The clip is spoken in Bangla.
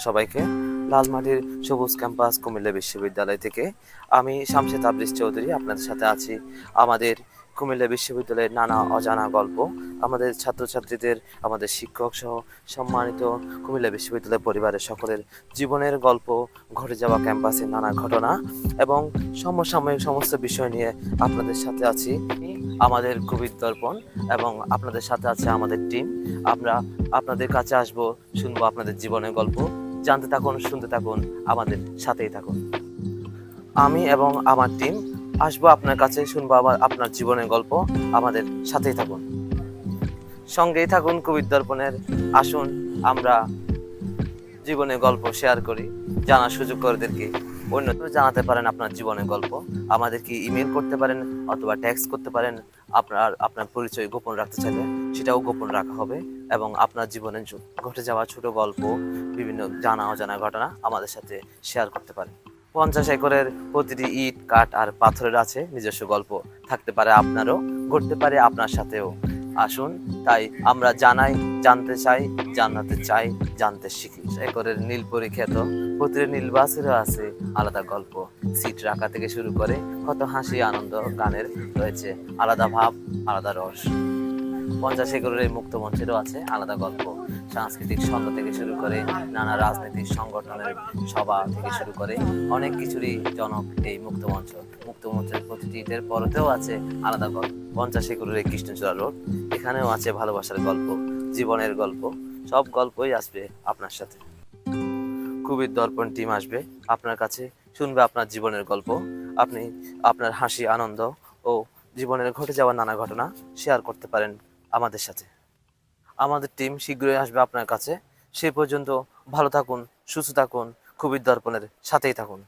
সবাইকে। লালমাটির সবুজ ক্যাম্পাস কুমিল্লা বিশ্ববিদ্যালয় থেকে আমি শামসে তাবরিজ চৌধুরী আপনাদের সাথে আছি। আমাদের কুমিল্লা বিশ্ববিদ্যালয়ের নানা অজানা গল্প, আমাদের ছাত্রছাত্রীদের, আমাদের শিক্ষক সহ সম্মানিত কুমিল্লা বিশ্ববিদ্যালয় পরিবারের সকলের জীবনের গল্প, ঘটে যাওয়া ক্যাম্পাসের নানা ঘটনা এবং সমসাময়িক সমস্ত বিষয় নিয়ে আপনাদের সাথে আছি। আমাদের কবির দর্পণ এবং আপনাদের সাথে আছে আমাদের টিম। আমরা আপনাদের কাছে আসবো, শুনবো আপনাদের জীবনের গল্প। জানতে থাকুন, শুনতে থাকুন, আমাদের সাথেই থাকুন। আমি এবং আমার টিম আসবো আপনার কাছে, শুনবো আবার আপনার জীবনের গল্প। আমাদের সাথেই থাকুন, সঙ্গেই থাকুন কবির দর্পণের। আসুন আমরা জীবনের গল্প শেয়ার করি, জানার সুযোগ করে ওদেরকে। অন্যদের জানাতে পারেন আপনার জীবনের গল্প, আমাদেরকে ইমেল করতে পারেন অথবা টেক্সট করতে পারেন। আপনার পরিচয় গোপন রাখতে চাইলে সেটাও গোপন রাখা হবে এবং আপনার জীবনে ঘটে যাওয়া ছোট গল্প, বিভিন্ন জানা অজানা ঘটনা আমাদের সাথে শেয়ার করতে পারেন। 50 একরের প্রতিটি ইট, কাঠ আর পাথরের আছে নিজস্ব গল্প। থাকতে পারে আপনারও, ঘটতে পারে আপনার সাথেও। আসুন তাই আমরা জানাই, জানতে চাই, জানাতে চাই, জানতে শিখি। একরের নীলপরি খ্যাত প্রতিটি নীল বাসেরও আছে আলাদা গল্প। সিট রাখা থেকে শুরু করে কত হাসি, আনন্দ, গানের রয়েছে আলাদা ভাব, আলাদা রস। 50 একরের এই মুক্ত মঞ্চেরও আছে আলাদা গল্প। সাংস্কৃতিক সন্ধ্যা থেকে শুরু করে নানা রাজনৈতিক সংগঠনের সভা থেকে শুরু করে অনেক কিছুরই জনক এই মুক্ত মঞ্চ। মুক্ত মঞ্চের প্রতিটি ইটের পরতেও আছে আলাদা গল্প। 50 একরের এই কৃষ্ণচূড়া রোড, এখানেও আছে ভালোবাসার গল্প, জীবনের গল্প। সব গল্পই আসবে আপনার সাথে। কবির দর্পণ টিম আসবে আপনার কাছে, শুনবে আপনার জীবনের গল্প। আপনি আপনার হাসি, আনন্দ ও জীবনের ঘটে যাওয়া নানা ঘটনা শেয়ার করতে পারেন আমাদের সাথে। আমাদের টিম শীঘ্রই আসবে আপনার কাছে। সে পর্যন্ত ভালো থাকুন, সুস্থ থাকুন, কবির দর্পণের সাথেই থাকুন।